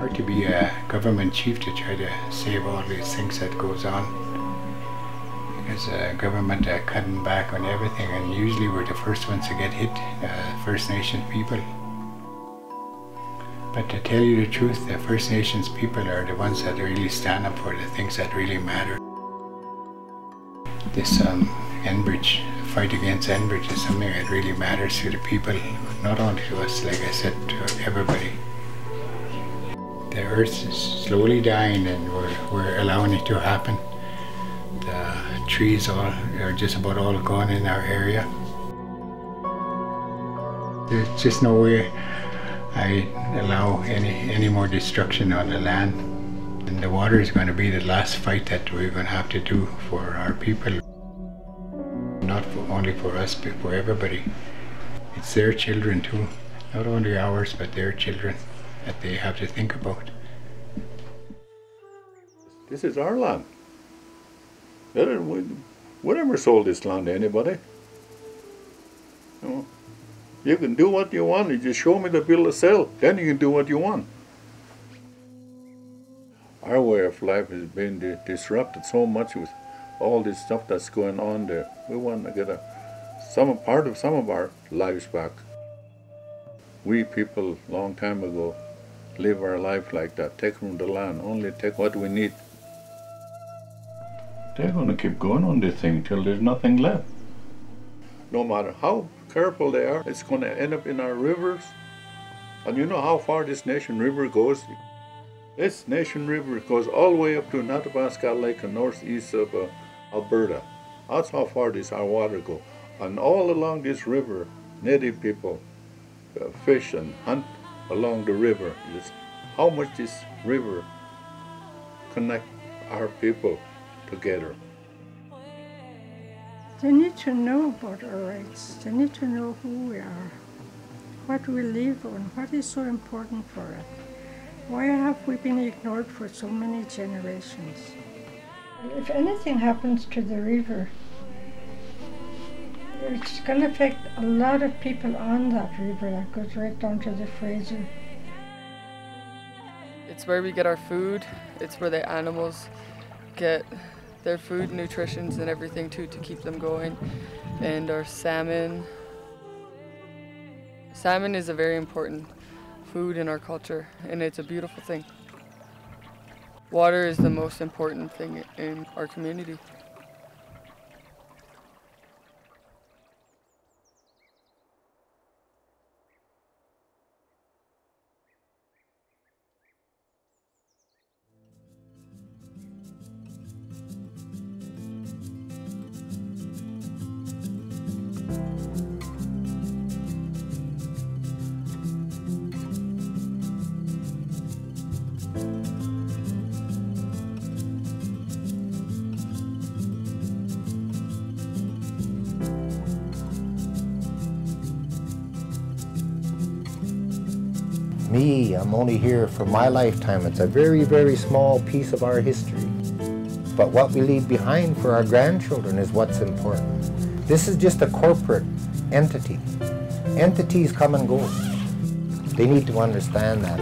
hard to be a government chief to try to save all these things that goes on, because government are cutting back on everything, and usually we're the first ones to get hit, First Nations people. But to tell you the truth, the First Nations people are the ones that really stand up for the things that really matter. This Enbridge, fight against Enbridge is something that really matters to the people, not only to us, like I said, to everybody. The earth is slowly dying, and we're allowing it to happen. The trees are just about all gone in our area. There's just no way I allow any more destruction on the land. And the water is going to be the last fight that we're going to have to do for our people. Not only for us, but for everybody. It's their children too. Not only ours, but their children that they have to think about. This is our land. We never sold this land to anybody. You know, you can do what you want. You just show me the bill to sell. Then you can do what you want. Our way of life has been disrupted so much with all this stuff that's going on there. We want to get part of some of our lives back. We people, long time ago, live our life like that. Take from the land, only take what we need. They're going to keep going on this thing till there's nothing left. No matter how careful they are, it's going to end up in our rivers. And you know how far this Nation River goes? This Nation River goes all the way up to Athabasca Lake and northeast of Alberta. That's how far our water goes. And all along this river, native people fish and hunt along the river. Just how much this river connect our people together. They need to know about our rights. They need to know who we are, what we live on, what is so important for us. Why have we been ignored for so many generations? If anything happens to the river, it's going to affect a lot of people on that river that goes right down to the Fraser. It's where we get our food. It's where the animals get their food, nutritions and everything too to keep them going. And our salmon. Salmon is a very important food in our culture, and it's a beautiful thing. Water is the most important thing in our community. Me, I'm only here for my lifetime. It's a very, very small piece of our history. But what we leave behind for our grandchildren is what's important. This is just a corporate entity. Entities come and go. They need to understand that.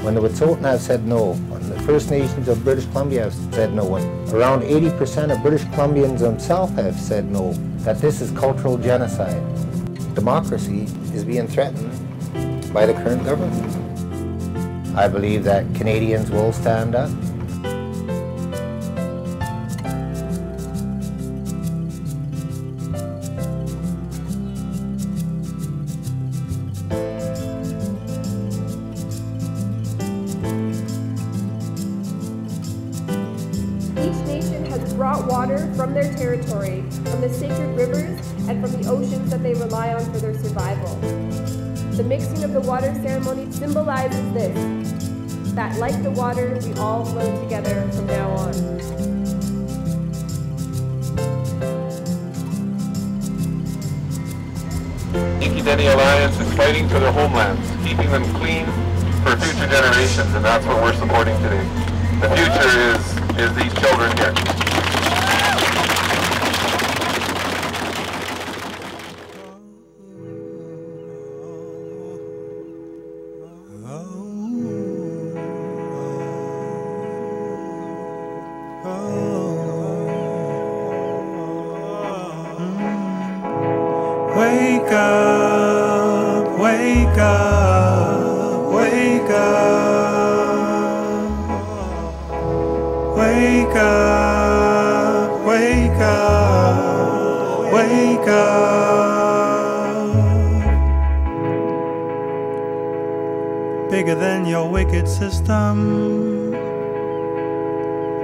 When the Wet'suwet'en have said no, when the First Nations of British Columbia have said no, when around 80% of British Columbians themselves have said no, that this is cultural genocide. Democracy is being threatened by the current government. I believe that Canadians will stand up. Each nation has brought water from their territory, from the sacred rivers, and from the oceans that they rely on for their survival. The mixing of the water ceremony symbolizes this, that like the water, we all flow together from now on. Yinka Dene Alliance is fighting for their homelands, keeping them clean for future generations, and that's what we're supporting today. The future is these children here. Oh. Wake up, wake up, wake up. Wake up, wake up, wake up. Bigger than your wicked system,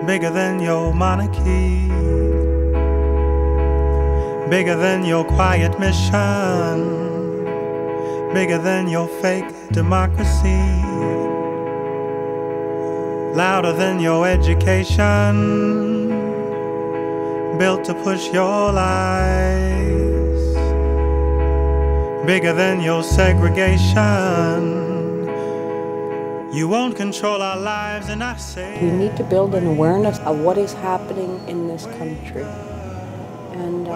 bigger than your monarchy, bigger than your quiet mission, bigger than your fake democracy, louder than your education, built to push your lies, bigger than your segregation. You won't control our lives, and I say we need to build an awareness of what is happening in this country. And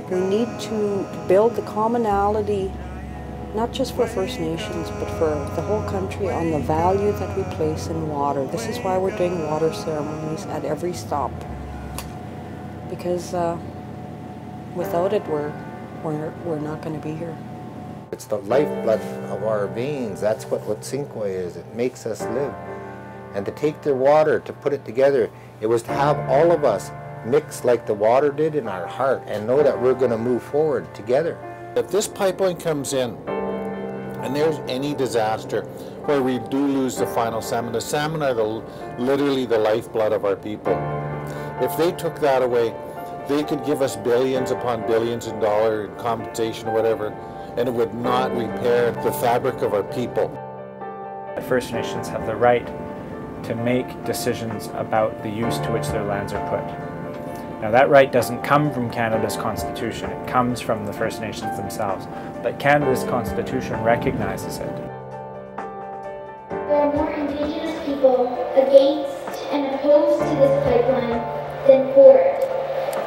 we need to build the commonality, not just for First Nations, but for the whole country, on the value that we place in water. This is why we're doing water ceremonies at every stop. Because without it, we're not going to be here. It's the lifeblood of our veins. That's what Saik'uz is. It makes us live. And to take their water, to put it together, it was to have all of us mix like the water did in our heart and know that we're going to move forward together. If this pipeline comes in and there's any disaster where we do lose the salmon are literally the lifeblood of our people. If they took that away, they could give us billions upon billions of dollars in compensation or whatever, and it would not repair the fabric of our people. The First Nations have the right to make decisions about the use to which their lands are put. Now that right doesn't come from Canada's Constitution, it comes from the First Nations themselves, but Canada's Constitution recognizes it. There are more Indigenous people against and opposed to this pipeline than for it.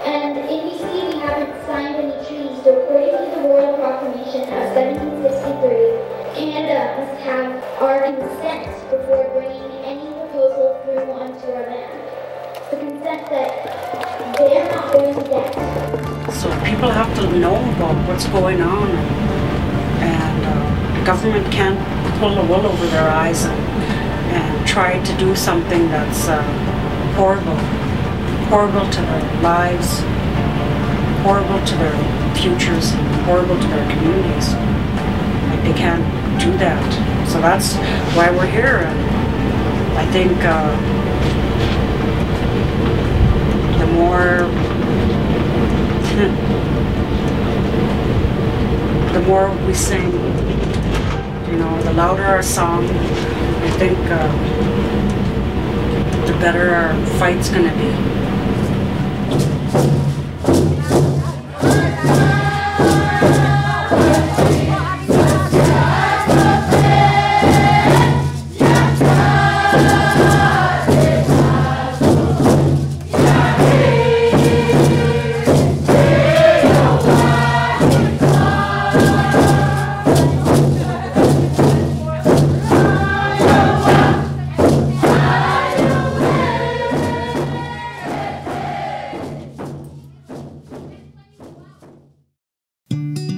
And in BC we haven't signed any treaties, so according to the Royal Proclamation of 1763, Canada must have our consent before bringing any proposal through onto our land. The consent that they're not going to get. So people have to know about what's going on, and the government can't pull the wool over their eyes and try to do something that's horrible to their lives, horrible to their futures, horrible to their communities. Like, they can't do that. So that's why we're here. And I think the more we sing, the louder our song, I think the better our fight's gonna be.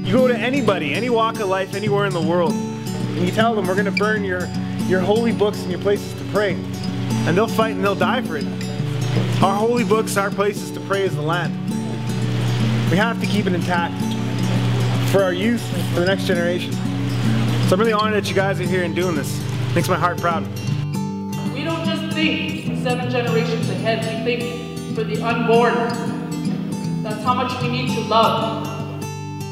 You go to anybody, any walk of life, anywhere in the world, and you tell them we're going to burn your holy books and your places to pray. And they'll fight and they'll die for it. Our holy books, our places to pray is the land. We have to keep it intact for our youth, for the next generation. So I'm really honored that you guys are here and doing this. It makes my heart proud. We don't just think 7 generations ahead, we think for the unborn. That's how much we need to love.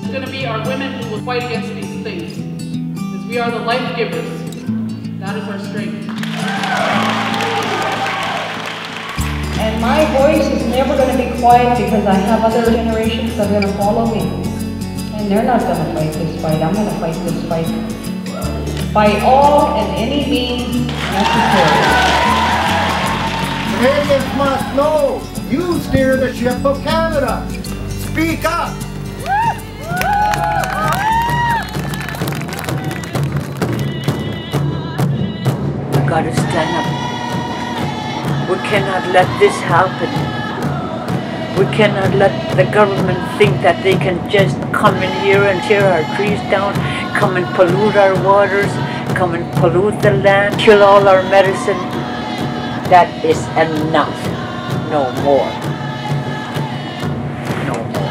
It's going to be our women who will fight against these things, as we are the life givers. That is our strength. And my voice is never going to be quiet because I have other generations that are going to follow me. And they're not going to fight this fight. I'm going to fight this fight by all and any means necessary. Canadians must know you steer the ship of Canada. Speak up. We've got to stand up. We cannot let this happen. We cannot let the government think that they can just come in here and tear our trees down, come and pollute our waters, come and pollute the land, kill all our medicine. That is enough. No more. No more.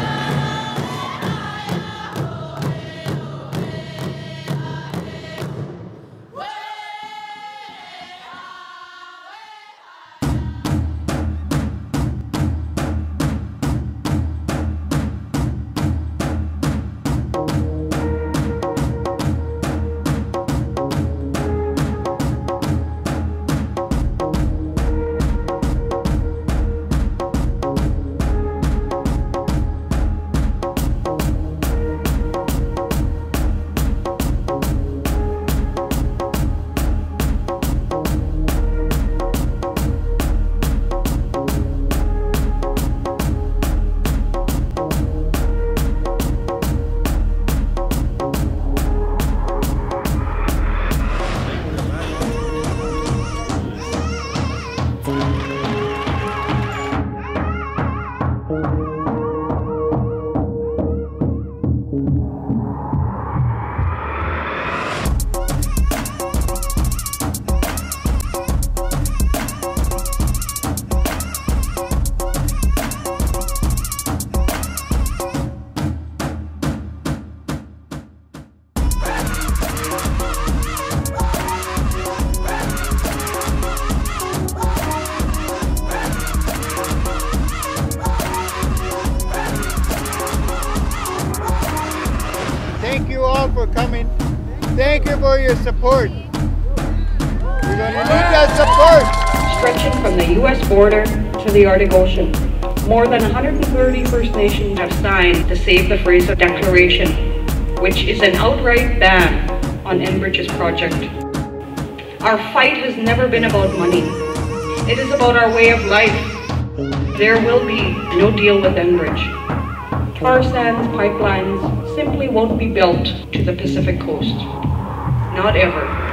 Thank you all for coming. Thank you for your support. We're going to need that support. Stretching from the U.S. border to the Arctic Ocean, more than 130 First Nations have signed the Save the Fraser Declaration, which is an outright ban on Enbridge's project. Our fight has never been about money. It is about our way of life. There will be no deal with Enbridge. Tar sands pipelines simply won't be built to the Pacific coast. Not ever.